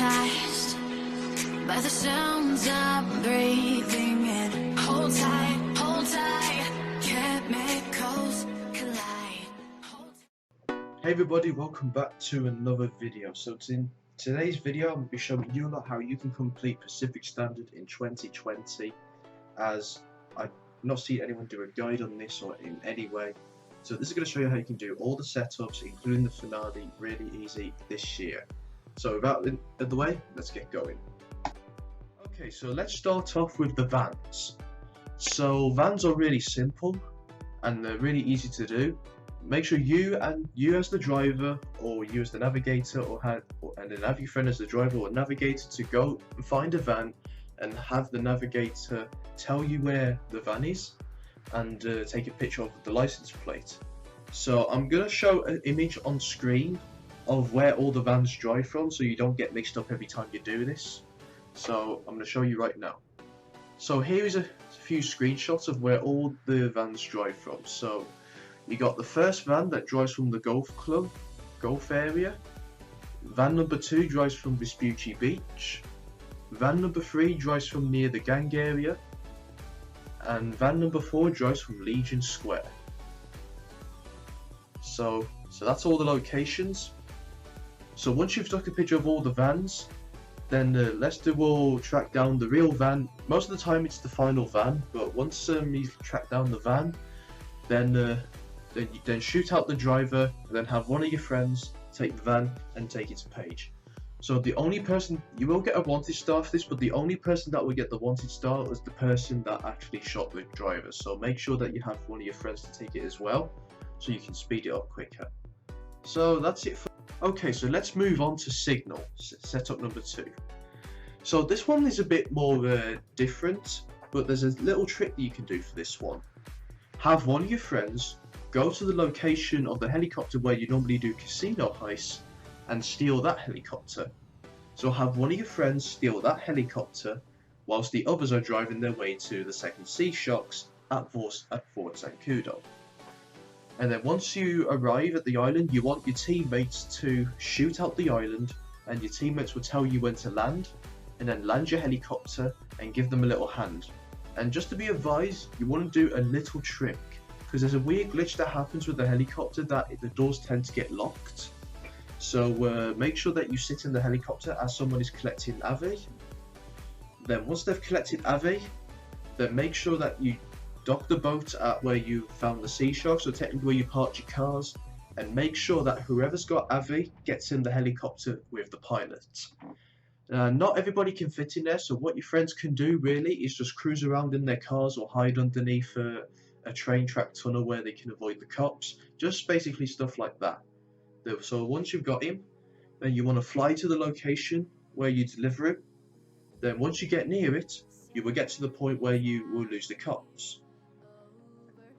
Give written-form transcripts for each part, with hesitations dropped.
hypnotized by the sounds I'm breathing in. Hold tight, chemicals collide. Hey everybody, welcome back to another video. So in today's video, I'm going to be showing you lot how you can complete Pacific Standard in 2020, as I've not seen anyone do a guide on this or in any way. So this is going to show you how you can do all the setups, including the finale, really easy this year. So without the way, let's get going. Okay, so let's start off with the vans. So vans are really simple and they're really easy to do. Make sure you as the driver, or you as the navigator, and then have your friend as the driver or navigator to go and find a van and have the navigator tell you where the van is and take a picture of the license plate. So I'm going to show an image on screen of where all the vans drive from, so you don't get mixed up every time you do this. So I'm going to show you right now. So here is a few screenshots of where all the vans drive from. So you got the first van that drives from the golf area. Van number 2 drives from Vespucci Beach. Van number 3 drives from near the gang area. And van number 4 drives from Legion Square. So that's all the locations. So once you've took a picture of all the vans, then we'll track down the real van. Most of the time it's the final van, but once you've tracked down the van, then shoot out the driver, and then have one of your friends take the van and take it to Page. So the only person, you will get a wanted star for this, but the only person that will get the wanted star is the person that actually shot the driver. So make sure that you have one of your friends to take it as well, so you can speed it up quicker. So that's it for. Okay, so let's move on to Signal, setup number 2. So this one is a bit more different, but there's a little trick that you can do for this one. Have one of your friends go to the location of the helicopter where you normally do casino heists and steal that helicopter. So have one of your friends steal that helicopter whilst the others are driving their way to the second sea shocks at Fort Zancudo. And then once you arrive at the island, you want your teammates to shoot out the island, and your teammates will tell you when to land, and then land your helicopter and give them a little hand. And just to be advised, you want to do a little trick, because there's a weird glitch that happens with the helicopter that the doors tend to get locked. So make sure that you sit in the helicopter as someone is collecting Ave. Then once they've collected Ave, then make sure that you dock the boat at where you found the sea shark, so technically where you parked your cars, and make sure that whoever's got Ave gets in the helicopter with the pilot. Not everybody can fit in there, so what your friends can do really is just cruise around in their cars or hide underneath a train track tunnel where they can avoid the cops. Just basically stuff like that. So once you've got him, then you want to fly to the location where you deliver him. Then once you get near it, you will get to the point where you will lose the cops.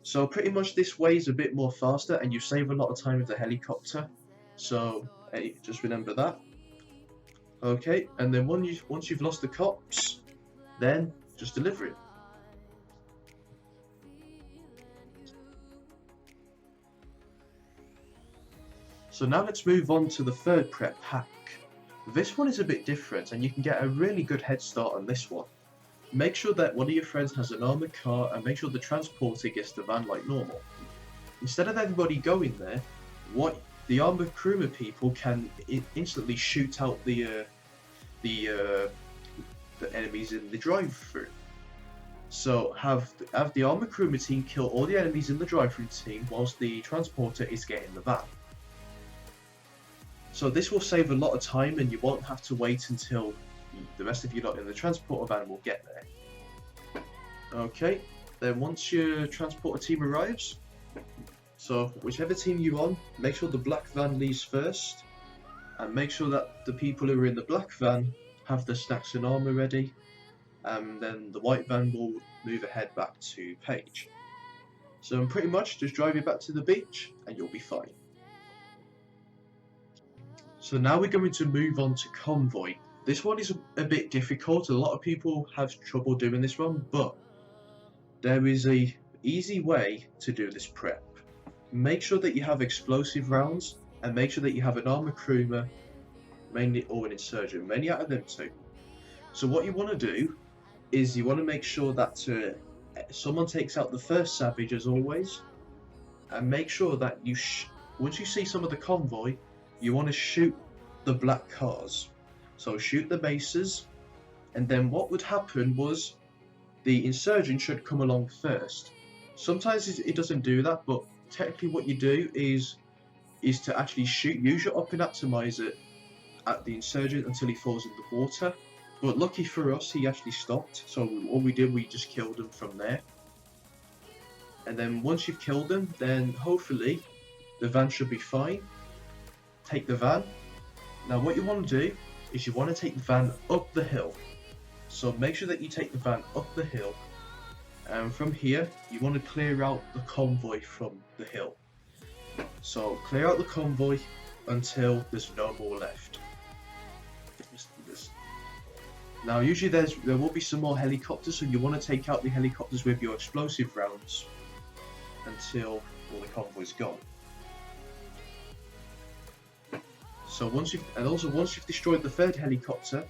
So pretty much this way is a bit more faster, and you save a lot of time with the helicopter. So hey, just remember that. Okay, and then once you've lost the cops, then just deliver it. So now let's move on to the third prep hack. This one is a bit different, and you can get a really good head start on this one. Make sure that one of your friends has an armoured car, and make sure the transporter gets the van like normal. Instead of everybody going there, what the armoured crewman people can instantly shoot out the enemies in the drive-through. So have the armoured crewman team kill all the enemies in the drive-through team whilst the transporter is getting the van. So this will save a lot of time, and you won't have to wait until the rest of you lot in the transporter van will get there. Okay, then once your transporter team arrives, so whichever team you're on, make sure the black van leaves first, and make sure that the people who are in the black van have the snacks and armour ready, and then the white van will move ahead back to Page. So pretty much just drive it back to the beach and you'll be fine. So now we're going to move on to Convoy. This one is a bit difficult. A lot of people have trouble doing this one, but there is a easy way to do this prep. Make sure that you have explosive rounds, and make sure that you have an armor crewman mainly, or an insurgent, mainly out of them two. So what you want to do is you want to make sure that someone takes out the first savage as always, and make sure that once you see some of the convoy, you want to shoot the black cars. So shoot the bases, and then what would happen was the insurgent should come along first. Sometimes it doesn't do that, but technically what you do is to actually use your up and atomizer at the insurgent until he falls in the water. But lucky for us, he actually stopped. So all we did, we just killed him from there. And then once you've killed him, then hopefully the van should be fine. Take the van. Now what you want to do is you want to take the van up the hill. So make sure that you take the van up the hill. And from here, you want to clear out the convoy from the hill. So clear out the convoy until there's no more left. Now usually there will be some more helicopters, so you want to take out the helicopters with your explosive rounds until all the convoy's gone. So once you've destroyed the third helicopter,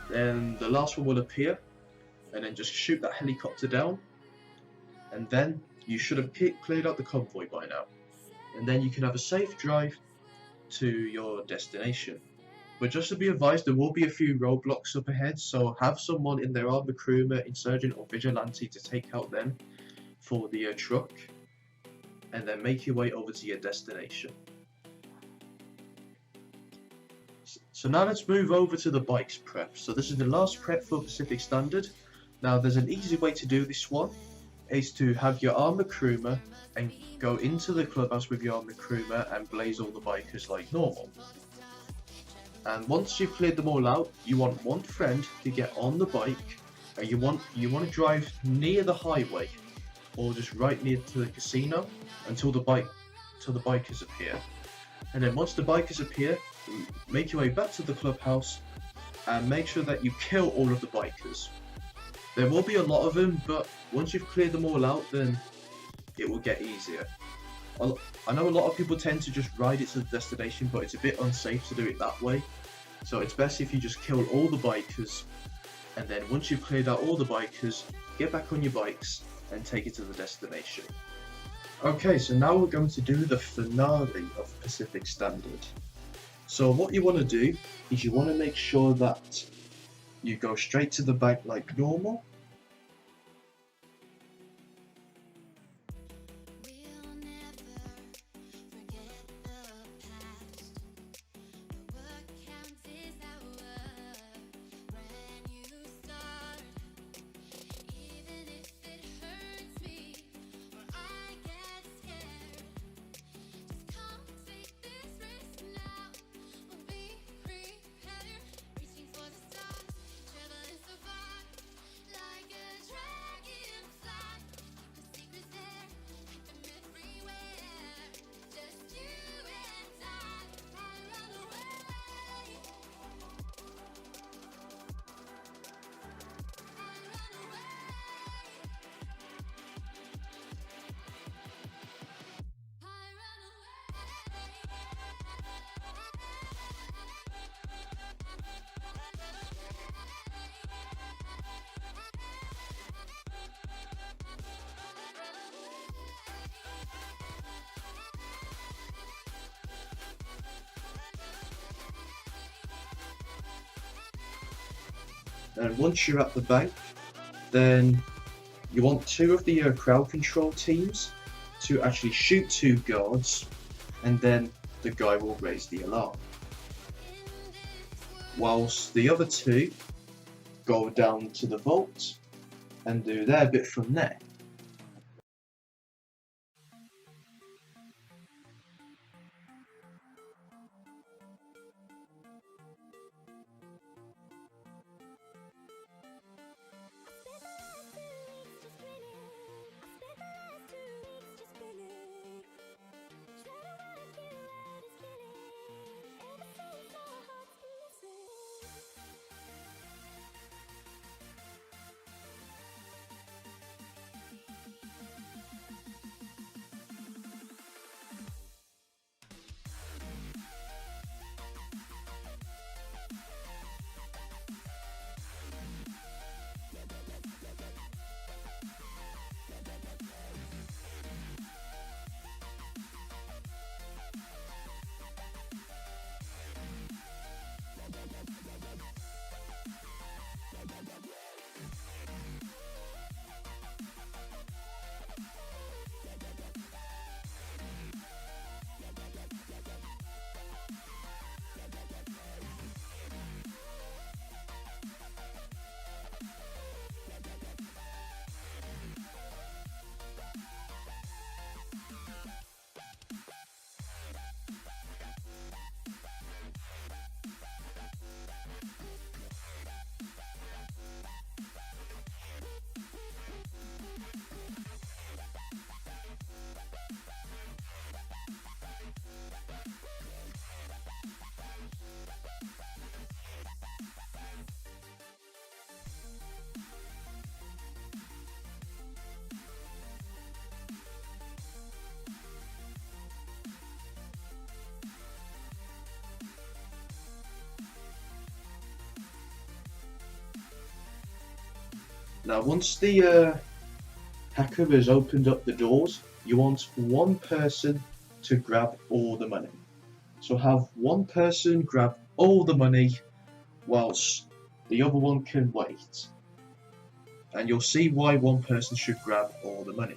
then the last one will appear, and then just shoot that helicopter down, and then you should have cleared out the convoy by now, and then you can have a safe drive to your destination. But just to be advised, there will be a few roadblocks up ahead, so have someone in their armored crewman, insurgent or vigilante to take out them for the truck, and then make your way over to your destination. So now let's move over to the bikes prep. So this is the last prep for Pacific Standard. Now there's an easy way to do this one, is to have your armored crewman and go into the clubhouse with your armored crewman and blaze all the bikers like normal. And once you've cleared them all out, you want one friend to get on the bike, and you want to drive near the highway, or just right near to the casino until the bikers appear. And then once the bikers appear, make your way back to the clubhouse and make sure that you kill all of the bikers. There will be a lot of them, but once you've cleared them all out, then it will get easier. I know a lot of people tend to just ride it to the destination, but it's a bit unsafe to do it that way. So it's best if you just kill all the bikers, and then once you've cleared out all the bikers, get back on your bikes and take it to the destination. Okay, so now we're going to do the finale of Pacific Standard. So what you want to do is you want to make sure that you go straight to the bank like normal. And once you're at the bank, then you want two of the crowd control teams to actually shoot two guards, and then the guy will raise the alarm. Whilst the other two go down to the vault and do their bit from there. Now once the hacker has opened up the doors, you want one person to grab all the money. So have one person grab all the money whilst the other one can wait. And you'll see why one person should grab all the money.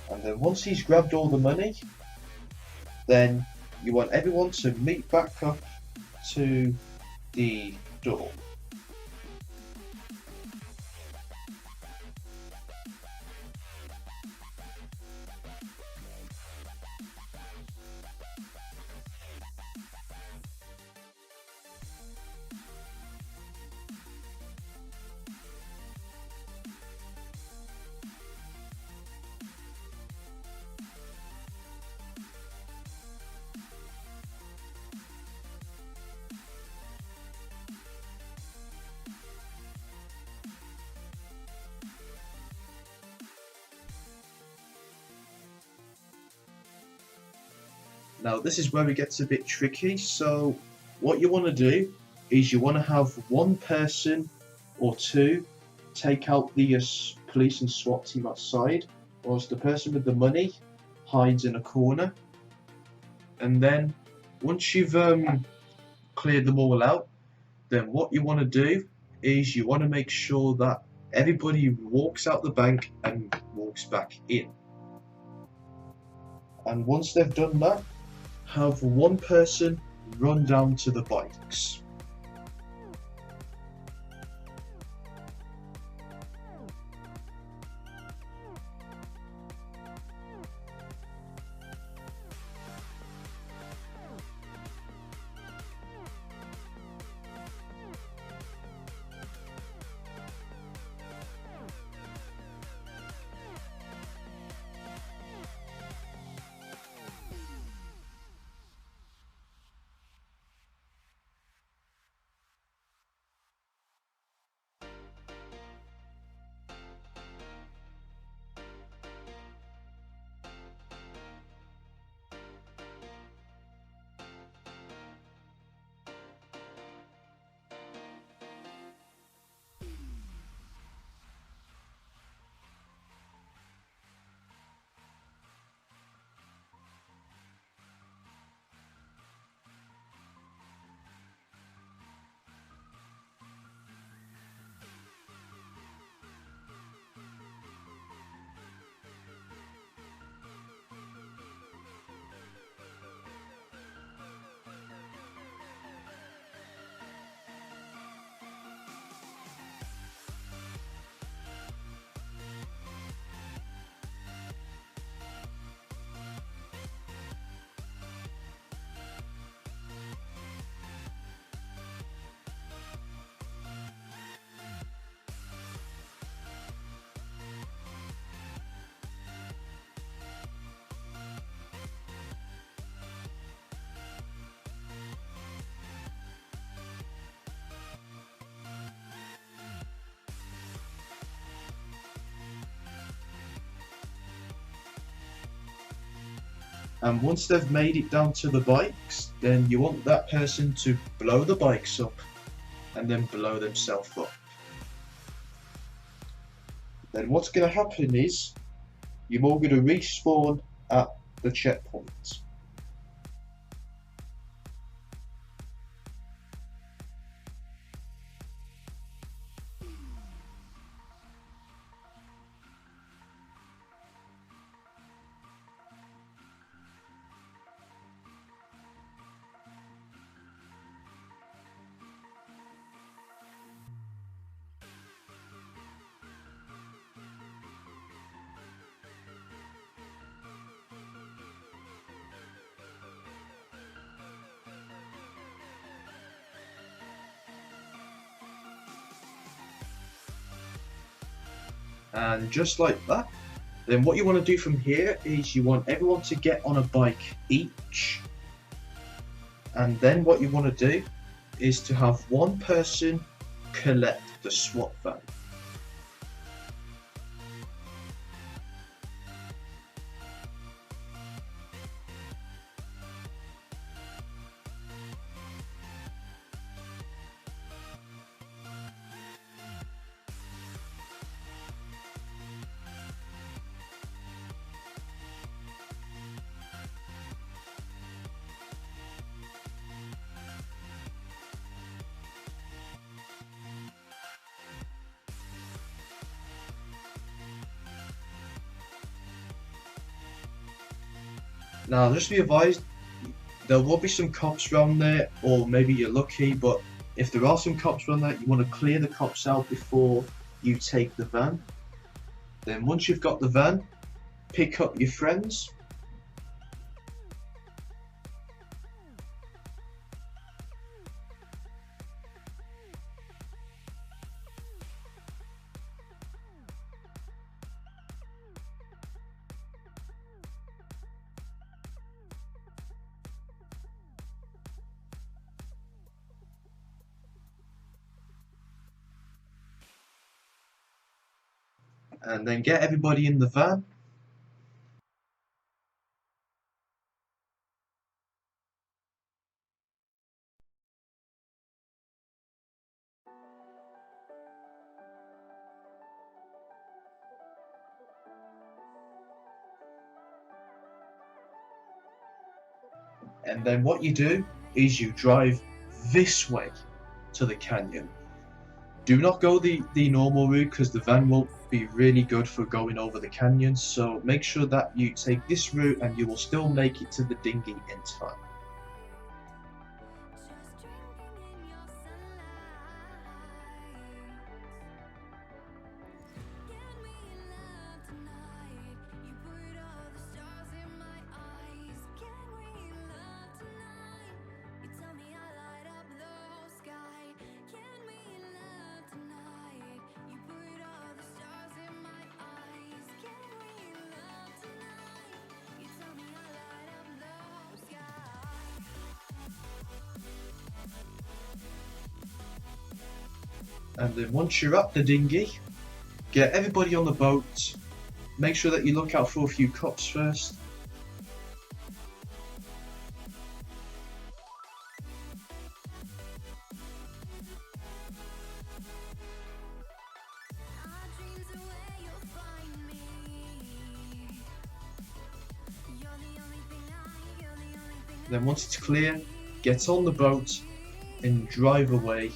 And then once he's grabbed all the money, then you want everyone to meet back up to the door. Now this is where it gets a bit tricky, so what you want to do is you want to have one person or two take out the police and SWAT team outside, whilst the person with the money hides in a corner. And then once you've cleared them all out, then what you want to do is you want to make sure that everybody walks out the bank and walks back in. And once they've done that, have one person run down to the bikes. And once they've made it down to the bikes, then you want that person to blow the bikes up and then blow themselves up. Then what's going to happen is you're all going to respawn at the checkpoint. And just like that, then what you want to do from here is you want everyone to get on a bike each. And then what you want to do is to have one person collect the SWAT van. Now, just be advised, there will be some cops around there, or maybe you're lucky, but if there are some cops around there, you want to clear the cops out before you take the van. Then once you've got the van, pick up your friends. And then get everybody in the van. And then what you do is you drive this way to the canyon. Do not go the normal route because the van won't be really good for going over the canyon. So make sure that you take this route and you will still make it to the dinghy in time. And then once you're at the dinghy, get everybody on the boat. Make sure that you look out for a few cops first. Then once it's clear, get on the boat and drive away.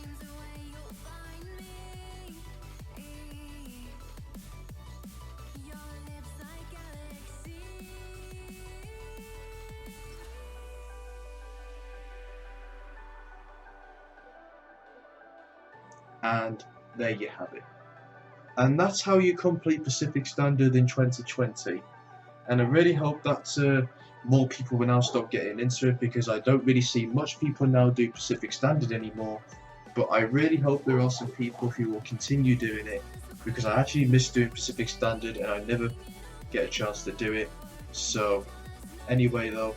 And there you have it. And that's how you complete Pacific Standard in 2020. And I really hope that more people will now start getting into it, because I don't really see much people now do Pacific Standard anymore. But I really hope there are some people who will continue doing it, because I actually miss doing Pacific Standard and I never get a chance to do it. So anyway though,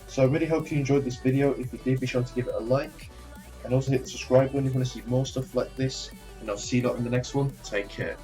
so I really hope you enjoyed this video. If you did, be sure to give it a like. And also hit the subscribe button if you want to see more stuff like this. And I'll see you lot in the next one. Take care.